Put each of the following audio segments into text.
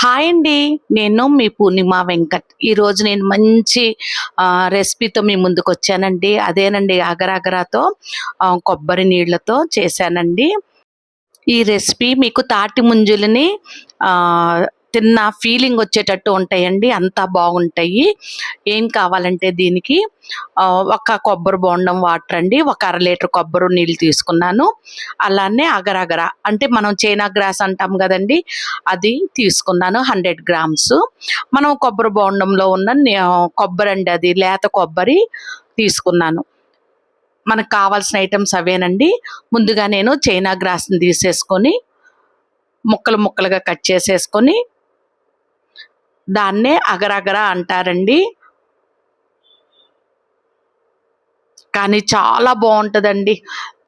Hi అండి. నేను మీ పూర్ణిమ వెంకట్. ఈరోజు నేను మంచి రెసిపీతో మీ ముందుకొచ్చానండి. అదేనండి అగర అగరాతో కొబ్బరి నీళ్ళతో చేశానండి. ఈ రెసిపీ మీకు తాటి ముంజులని తిన్న ఫీలింగ్ వచ్చేటట్టు ఉంటాయండి. అంతా బాగుంటాయి. ఏం కావాలంటే దీనికి ఒక కొబ్బరి బోండం వాటర్ అండి, ఒక అర లీటర్ కొబ్బరి నీళ్ళు తీసుకున్నాను. అలానే అగరగర అంటే మనం చైనా గ్రాస్ అంటాం కదండి, అది తీసుకున్నాను 100 గ్రామ్స్. మనం కొబ్బరి బోండంలో ఉన్న కొబ్బరి అండి, అది లేత కొబ్బరి తీసుకున్నాను. మనకు కావాల్సిన ఐటమ్స్ అవేనండి. ముందుగా నేను చైనా గ్రాస్ని తీసేసుకొని ముక్కలు ముక్కలుగా కట్ చేసేసుకొని, దాన్నే అగరగర అంటారండి. కానీ చాలా బాగుంటుందండి.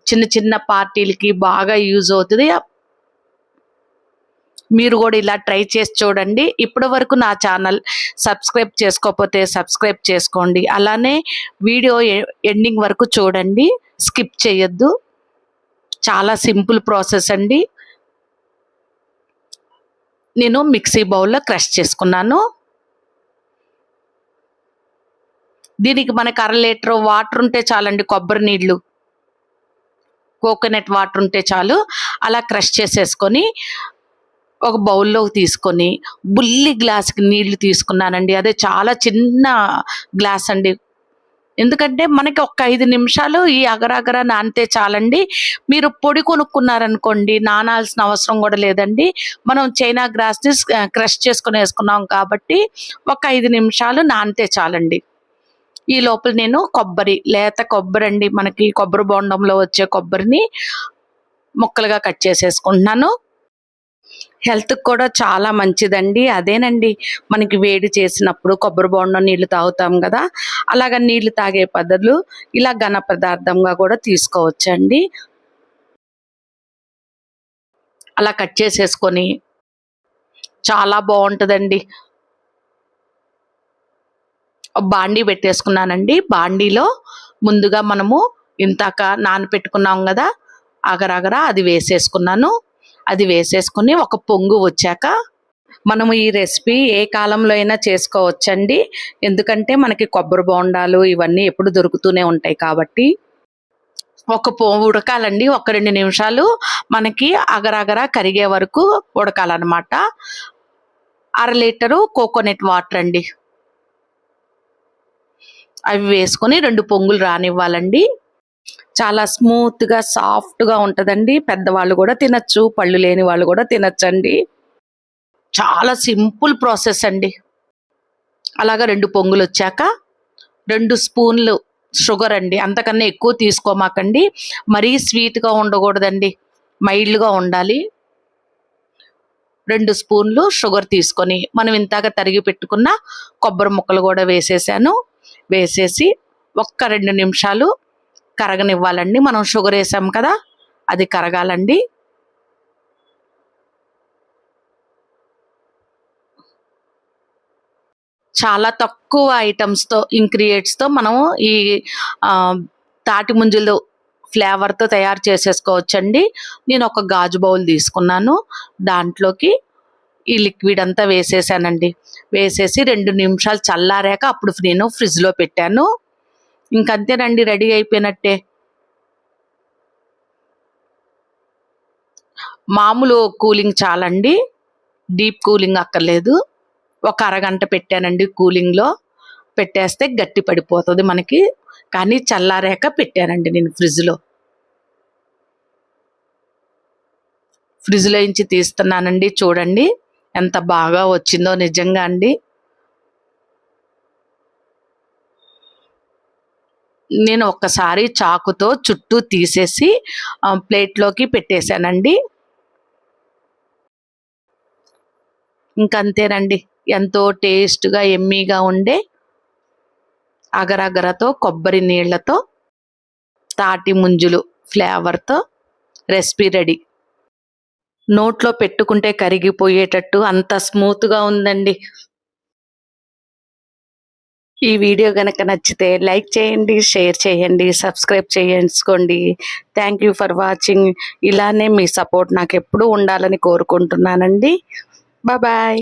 చిన్న చిన్న పార్టీలకి బాగా యూజ్ అవుతుంది. మీరు కూడా ఇలా ట్రై చేసి చూడండి. ఇప్పటి వరకు నా ఛానల్ సబ్స్క్రైబ్ చేసుకోకపోతే సబ్స్క్రైబ్ చేసుకోండి. అలానే వీడియో ఎండింగ్ వరకు చూడండి, స్కిప్ చేయొద్దు. చాలా సింపుల్ ప్రాసెస్ అండి. నేను మిక్సీ బౌల్లో క్రష్ చేసుకున్నాను. దీనికి మనకు అర లీటర్ వాటర్ ఉంటే చాలండి, కొబ్బరి నీళ్ళు, కోకోనట్ వాటర్ ఉంటే చాలు. అలా క్రష్ చేసేసుకొని ఒక బౌల్లో తీసుకొని బుల్లి గ్లాస్కి నీళ్లు తీసుకున్నానండి. అదే చాలా చిన్న గ్లాస్ అండి. ఎందుకంటే మనకి ఒక 5 నిమిషాలు ఈ అగరగర నానితే చాలండి. మీరు పొడి కొనుక్కున్నారనుకోండి, నానాల్సిన అవసరం కూడా లేదండి. మనం చైనా గ్రాస్ని క్రష్ చేసుకుని వేసుకున్నాం కాబట్టి ఒక 5 నిమిషాలు నానితే చాలండి. ఈ లోపల నేను లేత కొబ్బరి అండి, మనకి కొబ్బరి బోండంలో వచ్చే కొబ్బరిని ముక్కలుగా కట్ చేసేసుకుంటున్నాను. హెల్త్కి కూడా చాలా మంచిదండి. అదేనండి, మనకి వేడి చేసినప్పుడు కొబ్బరి బోండం నీళ్లు తాగుతాం కదా, అలాగ నీళ్లు తాగే బదులు ఇలా ఘన పదార్థంగా కూడా తీసుకోవచ్చండి. అలా కట్ చేసేసుకొని చాలా బాగుంటుందండి. బాండీ పెట్టేసుకున్నానండి. బాండీలో ముందుగా మనము ఇంతాక నానపెట్టుకున్నాం కదా అగరగర, అది వేసేసుకున్నాను. అది వేసేసుకుని ఒక పొంగు వచ్చాక మనము ఈ రెసిపీ ఏ కాలంలో అయినా చేసుకోవచ్చండి. ఎందుకంటే మనకి కొబ్బరి బోండాలు ఇవన్నీ ఎప్పుడు దొరుకుతూనే ఉంటాయి కాబట్టి. ఉడకాలండి, ఒక 2 నిమిషాలు మనకి అగరగర కరిగే వరకు ఉడకాలన్నమాట. అర లీటరు కోకోనట్ వాటర్ అండి, అవి వేసుకొని 2 పొంగులు రానివ్వాలండి. చాలా స్మూత్గా సాఫ్ట్గా ఉంటుందండి. పెద్దవాళ్ళు కూడా తినచ్చు, పళ్ళు లేని వాళ్ళు కూడా తినచ్చండి. చాలా సింపుల్ ప్రాసెస్ అండి. అలాగా 2 పొంగులు వచ్చాక 2 స్పూన్లు షుగర్ అండి, అంతకన్నా ఎక్కువ తీసుకోమాకండి. మరీ స్వీట్గా ఉండకూడదండి, మైల్డ్గా ఉండాలి. 2 స్పూన్లు షుగర్ తీసుకొని మనం ఇంతాక తరిగి పెట్టుకున్న కొబ్బరి ముక్కలు కూడా వేసేసాను. వేసేసి ఒక్క 2 నిమిషాలు కరగనివ్వాలండి. మనం షుగర్ వేసాం కదా, అది కరగాలండి. చాలా తక్కువ ఐటమ్స్తో, ఇంగ్రీడియంట్స్తో మనము ఈ తాటి ముంజలు ఫ్లేవర్తో తయారు చేసేసుకోవచ్చండి. నేను ఒక గాజు బౌల్ తీసుకున్నాను, దాంట్లోకి ఈ లిక్విడ్ అంతా వేసేసానండి. వేసేసి 2 నిమిషాలు చల్లారాక అప్పుడు నేను ఫ్రిడ్జ్లో పెట్టాను. ఇంకంతేనండి, రెడీ అయిపోయినట్టే. మామూలు కూలింగ్ చాలండి, డీప్ కూలింగ్ అక్కర్లేదు. ఒక అరగంట పెట్టానండి కూలింగ్లో. పెట్టేస్తే గట్టి పడిపోతుంది మనకి, కానీ చల్లారాక పెట్టానండి నేను ఫ్రిడ్జ్లో. ఫ్రిడ్జ్లో నుంచి తీస్తున్నానండి, చూడండి ఎంత బాగా వచ్చిందో నిజంగా అండి. నేను ఒక్కసారి చాకుతో చుట్టూ తీసేసి ప్లేట్లోకి పెట్టేశానండి. ఇంకంతేనండి, ఎంతో టేస్ట్గా ఎమ్మీగా ఉండే అగరగరతో కొబ్బరి నీళ్లతో తాటి ముంజులు ఫ్లేవర్తో రెసిపీ రెడీ. నోట్లో పెట్టుకుంటే కరిగిపోయేటట్టు అంత స్మూత్గా ఉందండి. ఈ వీడియో కనుక నచ్చితే లైక్ చేయండి, షేర్ చేయండి, సబ్స్క్రైబ్ చేసుకోండి. Thank you for watching. ఇలానే మీ సపోర్ట్ నాకు ఎప్పుడూ ఉండాలని కోరుకుంటున్నానండి. బాయ్.